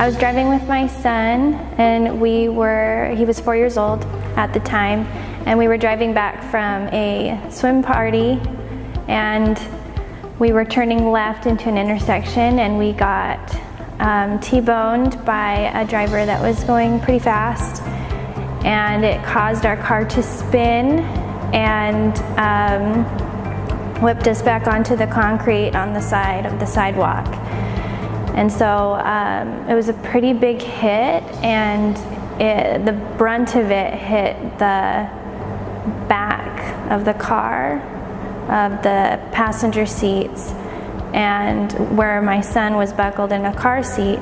I was driving with my son, and he was 4 years old at the time, and we were driving back from a swim party, and we were turning left into an intersection, and we got T-boned by a driver that was going pretty fast, and it caused our car to spin and whipped us back onto the concrete on the side of the sidewalk. And so it was a pretty big hit, and the brunt of it hit the back of the car, of the passenger seats, and where my son was buckled in a car seat.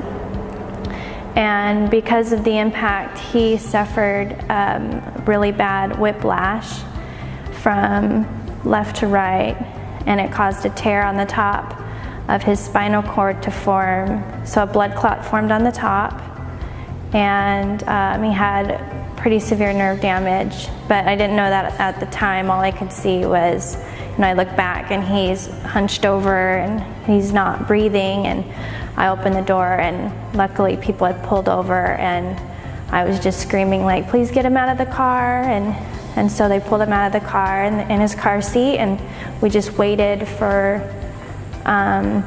And because of the impact, he suffered really bad whiplash from left to right, and it caused a tear on the top of his spinal cord to form. So a blood clot formed on the top, and he had pretty severe nerve damage, but I didn't know that at the time. All I could see was, I look back and he's hunched over and he's not breathing, and I opened the door, and luckily people had pulled over, and I was just screaming like, please get him out of the car, and so they pulled him out of the car in his car seat, and we just waited for a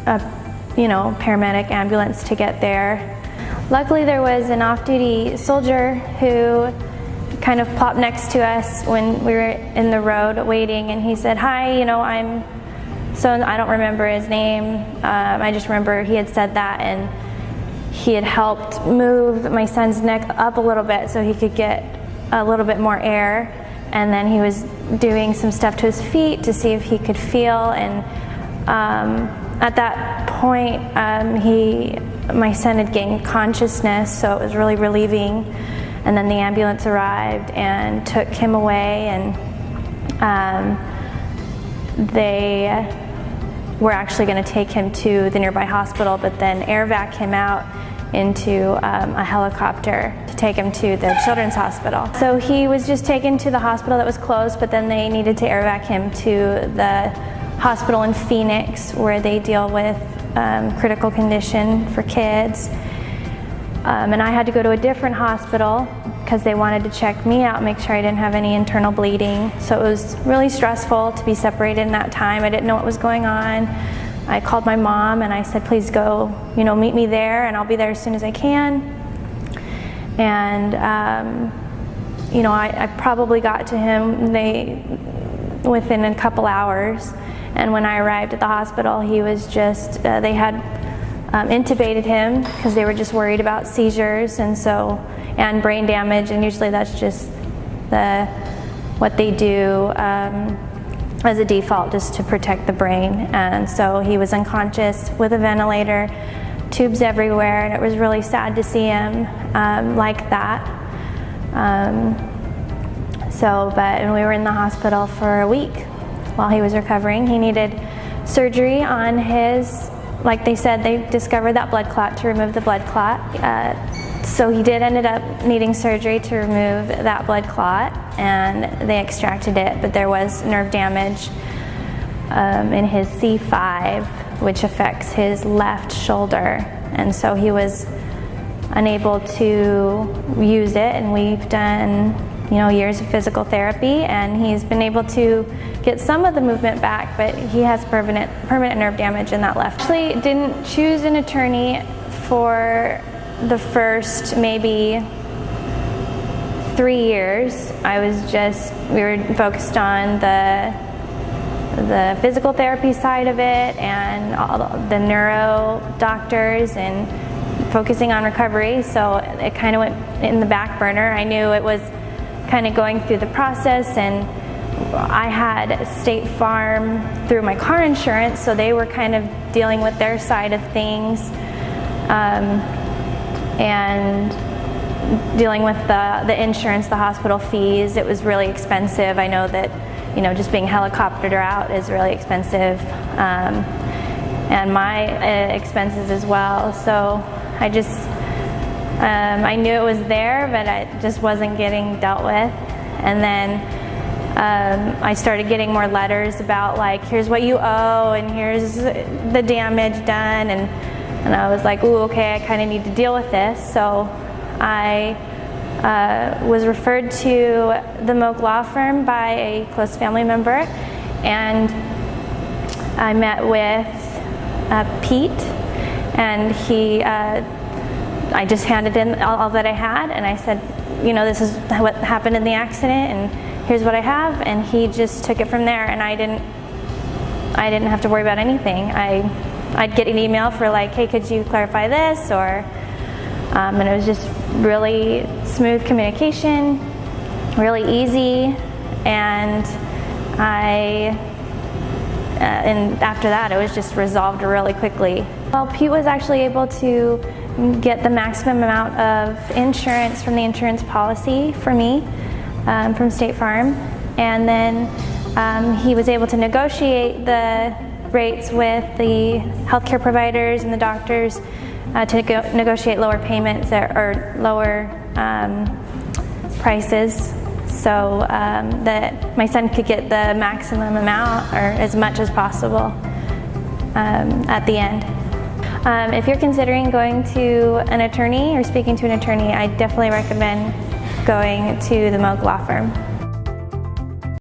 paramedic ambulance to get there. Luckily there was an off-duty soldier who kind of plopped next to us when we were in the road waiting, and he said, hi, I don't remember his name. I just remember he had said that, and he had helped move my son's neck up a little bit so he could get a little bit more air, and then he was doing some stuff to his feet to see if he could feel, and at that point my son had gained consciousness, so it was really relieving. And then the ambulance arrived and took him away, and they were actually going to take him to the nearby hospital, but then air vac him out into a helicopter to take him to the children's hospital. So he was just taken to the hospital that was closed, but then they needed to air vac him to the hospital in Phoenix, where they deal with critical condition for kids. And I had to go to a different hospital because they wanted to check me out, make sure I didn't have any internal bleeding. So it was really stressful to be separated in that time. I didn't know what was going on. I called my mom and I said, please go, meet me there, and I'll be there as soon as I can. And I probably got to him within a couple hours. And when I arrived at the hospital, he was just, they had intubated him because they were just worried about seizures and brain damage, and usually that's just what they do as a default, just to protect the brain. And so he was unconscious with a ventilator, tubes everywhere, and it was really sad to see him like that. And we were in the hospital for a week while he was recovering. He needed surgery on his, like they said, they discovered that blood clot, to remove the blood clot. So he ended up needing surgery to remove that blood clot, and they extracted it, but there was nerve damage in his C5, which affects his left shoulder, and so he was unable to use it, and we've done years of physical therapy, and he's been able to get some of the movement back, but he has permanent nerve damage in that left. Actually didn't choose an attorney for the first maybe 3 years. We were focused on the physical therapy side of it, and all the neuro doctors, and focusing on recovery, so it kind of went in the back burner. I knew it was kind of going through the process, and I had State Farm through my car insurance, so they were kind of dealing with their side of things, and dealing with the insurance, the hospital fees. It was really expensive. I know that just being helicoptered out is really expensive, and my expenses as well. So I knew it was there, but it just wasn't getting dealt with. And then I started getting more letters about, like, here's what you owe, and here's the damage done, and And I was like, ooh, okay, I kind of need to deal with this. So I was referred to the Moak Law Firm by a close family member, and I met with Pete, and I just handed in all that I had, and I said, this is what happened in the accident, and here's what I have, and he just took it from there, and I didn't have to worry about anything. I'd get an email for like, hey, could you clarify this, or and it was just really smooth communication, really easy, and and after that it was just resolved really quickly. Well, Pete was actually able to get the maximum amount of insurance from the insurance policy for me from State Farm, and then he was able to negotiate the rates with the healthcare providers and the doctors to negotiate lower payments or lower prices, so that my son could get the maximum amount or as much as possible at the end. If you're considering going to an attorney or speaking to an attorney, I definitely recommend going to the Moak Law Firm.